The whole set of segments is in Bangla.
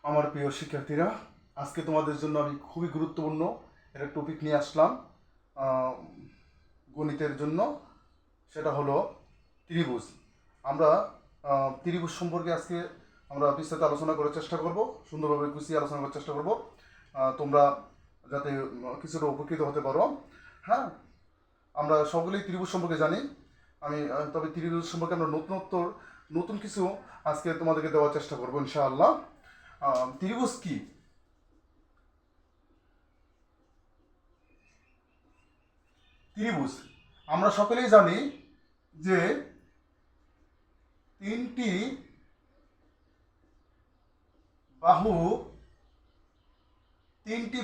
আমার প্রিয় শিক্ষার্থীরা, আজকে তোমাদের জন্য আমি খুবই গুরুত্বপূর্ণ একটা টপিক নিয়ে আসলাম আহ, গণিতের জন্য। সেটা হলো ত্রিভুজ। আমরা ত্রিভুজ সম্পর্কে আজকে আমরা বিস্তারিত আলোচনা করার চেষ্টা করব, সুন্দরভাবে গুছিয়ে আলোচনা করার চেষ্টা করব, তোমরা যাতে কিছুটা উপকৃত হতে পারো। হ্যাঁ, আমরা সকলেই ত্রিভুজ সম্পর্কে জানি। তবে ত্রিভুজ সম্পর্কে আমরা নতুন কিছু আজকে তোমাদেরকে দেওয়ার চেষ্টা করবো ইনশাআল্লাহ। ত্রিভুজ কি? ত্রিভুজ আমরা সকলেই জানি যে তিনটি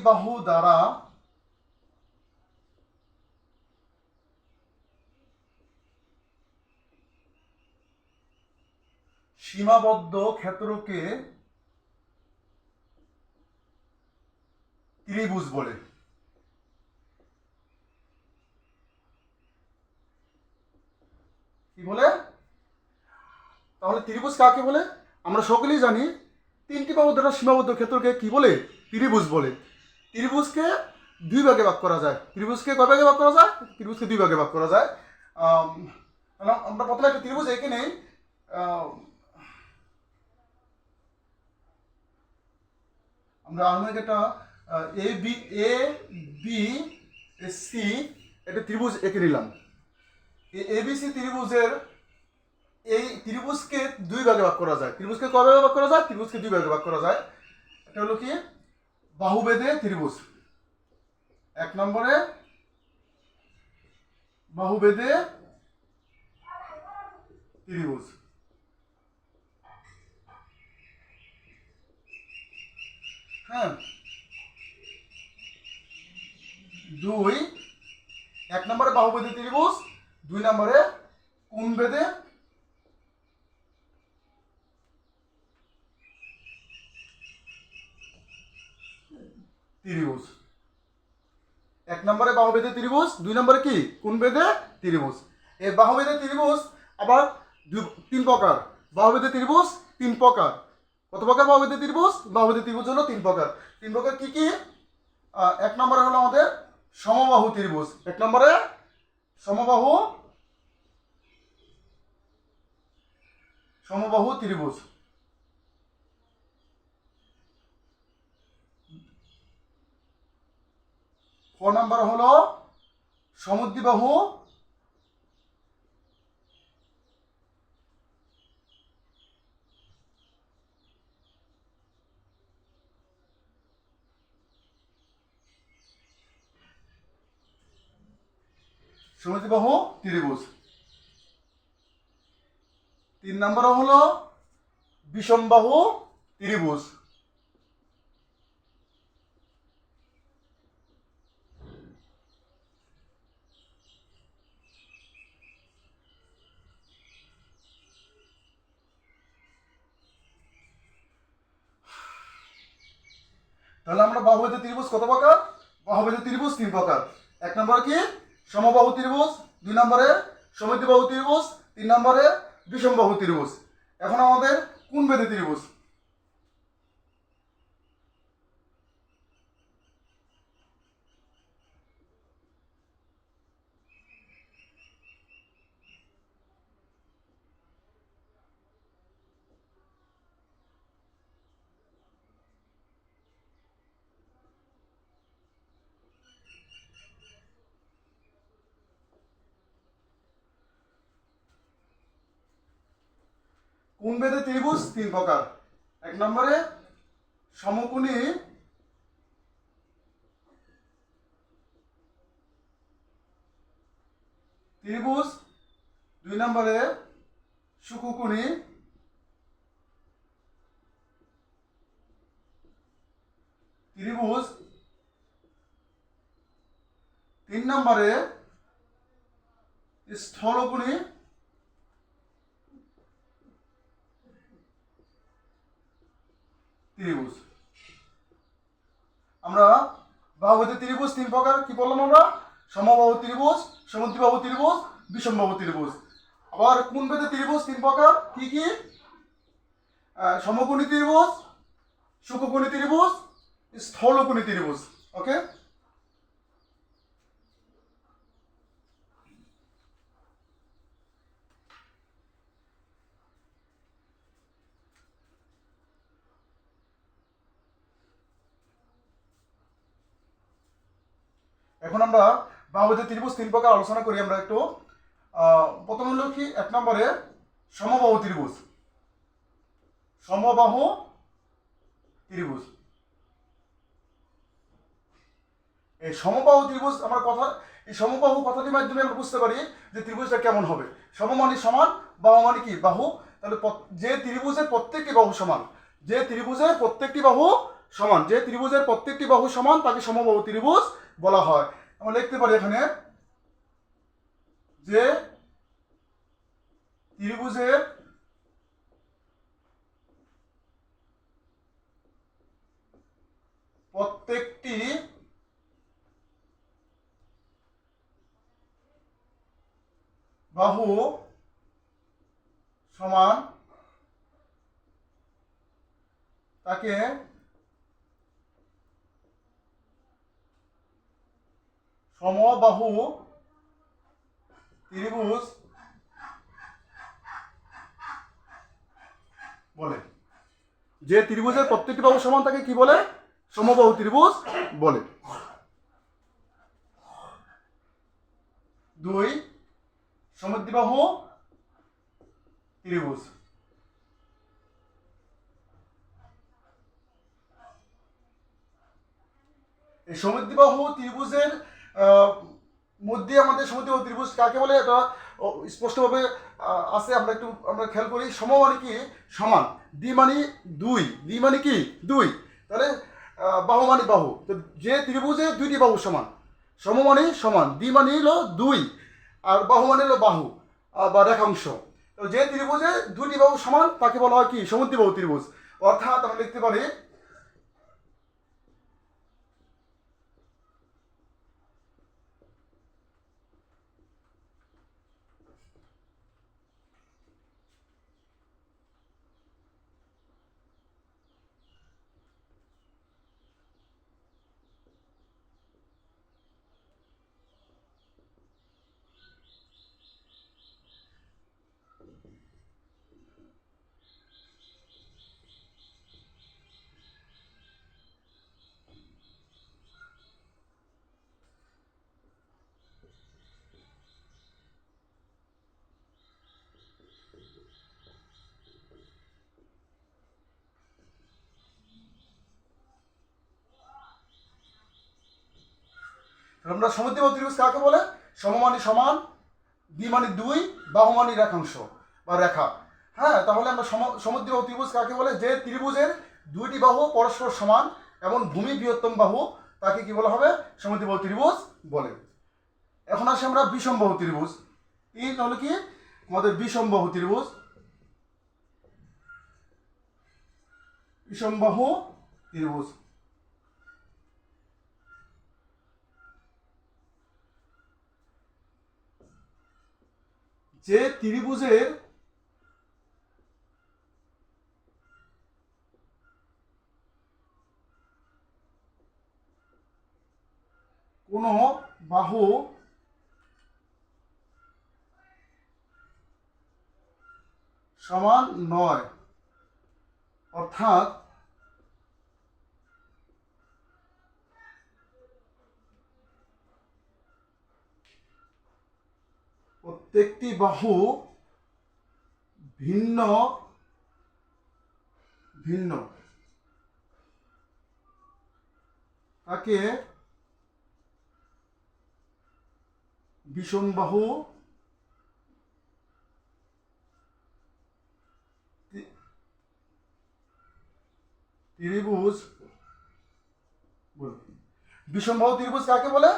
বাহু দ্বারা সীমাবদ্ধ ক্ষেত্রকে ত্রিভুজ বলে। কি বলে? তাহলে ত্রিভুজ কাকে বলে? আমরা সকলেই জানি তিনটি বাহু দ্বারা সীমাবদ্ধ ক্ষেত্রকে কি বলে? ত্রিভুজ বলে। ত্রিভুজকে দুই ভাগে ভাগ করা যায়। ত্রিভুজকে কয় ভাগে ভাগ করা যায়? ত্রিভুজকে দুই ভাগে ভাগ করা যায়। আমরা প্রথমে একটা ত্রিভুজ এঁকে নেই। আমরা আনুমানিক একটা এ বি সি একটা ত্রিভুজ এঁকে নিলাম। এবিসি ত্রিভুজের এই ত্রিভুজকে দুই ভাগে ভাগ করা যায়। ত্রিভুজকে কয় ভাগে ভাগ করা যায়? ত্রিভুজকে দুই ভাগে ভাগ করা যায়। এটা হলো কি? বাহুবেদে ত্রিভুজ। এক নম্বরে বাহুবেদে ত্রিভুজ। হ্যাঁ, দুই, এক নম্বরে বাহুবেদে ত্রিভুজ, দুই নম্বরে কোণবেদে ত্রিভুজ। এক নম্বরে বাহুবেদে ত্রিভুজ, দুই নম্বরে কি? কোণবেদে ত্রিভুজ। এই বাহুবেদে ত্রিভুজ আবার তিন প্রকার। বাহুবেদে ত্রিভুজ তিন প্রকার। কত প্রকার বাহুবেদে ত্রিভুজ? বাহুবেদে ত্রিভুজ হলো তিন প্রকার। তিন প্রকার কি কি? এক নম্বরে হলো আমাদের সমবাহু ত্রিভুজ। এক নম্বরে সমবাহু ত্রিভুজ। ক নাম্বার হলো সমদ্বিবাহু ত্রিভুজ। তিন নম্বর হলো বিষমবাহু ত্রিভুজ। তাহলে আমরা বাহুবেদে ত্রিভুজ কত প্রকার? বাহুবেদে ত্রিভুজ তিন প্রকার। এক নম্বরে কি? সমবাহু ত্রিভুজ, দুই নম্বরে সমদ্বিবাহু ত্রিভুজ, তিন নম্বরে বিষমবাহু ত্রিভুজ। এখন আমাদের কোণবেদে ত্রিভুজ। কোণবেদে ত্রিভুজ তিন প্রকার। এক নম্বরে সমকোণী ত্রিভুজ, দুই নম্বরে সুকোণী ত্রিভুজ, তিন নম্বরে স্থলকোণী ত্রিভুজ। আমরা বাহুবেদে ত্রিভুজ তিন প্রকার কি বললাম? আমরা সমবাহু ত্রিভুজ, সমদ্বিবাহু ত্রিভুজ, বিষমবাহু ত্রিভুজ। আবার কোণবেদে ত্রিভুজ তিন প্রকার কি কি? সমকোণী ত্রিভুজ, শুককোণী ত্রিভুজ, স্থলকোণী ত্রিভুজ। ওকে, এখন আমরা বাহুতে ত্রিভুজ 3 প্রকার আলোচনা করি আমরা একটু। প্রথম হলো কি, 1 নম্বরে সমবাহু ত্রিভুজ। সমবাহু ত্রিভুজ, এই সমবাহু ত্রিভুজ আমরা কথা, এই সমবাহু কথাটির মাধ্যমে আমরা বুঝতে পারি যে ত্রিভুজটা কেমন হবে। সম মানে সমান, বাহু মানে কি বাহু। তাহলে যে ত্রিভুজের প্রত্যেকটি বাহু সমান, যে ত্রিভুজের প্রত্যেকটি বাহু সমান, যে ত্রিভুজের প্রত্যেকটি বাহু সমান তাকে সমবাহু ত্রিভুজ বলা হয়। আমরা লিখতে পারি এখানে যে ত্রিভুজের প্রত্যেকটি বাহু সমান তাকে সমবাহু ত্রিভুজ বলে। যে ত্রিভুজের প্রত্যেকটি বাহু সমান তাকে কি বলে? সমবাহু ত্রিভুজ বলে। 2 সমদ্বিবাহু ত্রিভুজ। এই সমদ্বিবাহু ত্রিভুজের মধ্যে আমাদের সমদ্বিবাহু ত্রিভুজ কাকে বলে এটা স্পষ্টভাবে আছে, আমরা খেয়াল করি। সম মানে কি সমান, দ্বি মানে 2, দ্বি মানে কি 2, তাহলে বাহু মানে বাহু। তো যে ত্রিভুজে 2টি বাহু সমান, সম মানে সমান, দ্বি মানে হলো 2 আর বাহু মানে হলো বাহু বা রেখাংশ। তো যে ত্রিভুজে 2টি বাহু সমান তাকে বলা হয় কি সমদ্বিবাহু ত্রিভুজ। অর্থাৎ আমরা লিখতে পারি আমরা সমদ্বিবাহু ত্রিভুজ কাকে বলে? সম মানে সমান, দ্বি মানে 2, বাহু মানে রেখাংশ বা রেখা। হ্যাঁ, তাহলে আমরা সমদ্বিবাহু ত্রিভুজ কাকে বলে? যে ত্রিভুজের 2টি বাহু পরস্পর সমান এবং ভূমি বৃহত্তম বাহু তাকে কি বলা হবে? সমদ্বিবাহু ত্রিভুজ বলে। এখন আসি আমরা বিষমবাহু ত্রিভুজ। 3 হলো কি আমাদের বিষমবাহু ত্রিভুজ। বিষমবাহু ত্রিভুজ, যে ত্রিভুজের কোনো বাহু সমান নয়, অর্থাৎ প্রত্যেকটি বাহু ভিন্ন ভিন্ন তাকে বিষমবাহু ত্রিভুজ বলে। বিষমবাহু ত্রিভুজ কাকে বলে?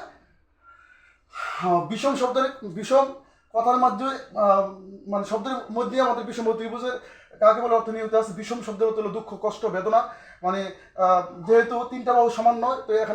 বিষম শব্দের, বিষম কথার মাধ্যমে মানে শব্দের মধ্যে আমাদের বিষমবাহু ত্রিভুজের কাকে বলে অর্থ নিহিত আছে। বিষম শব্দের অর্থ হলো দুঃখ, কষ্ট, বেদনা। মানে যেহেতু 3টা বাহু সমান নয়, তো এখানে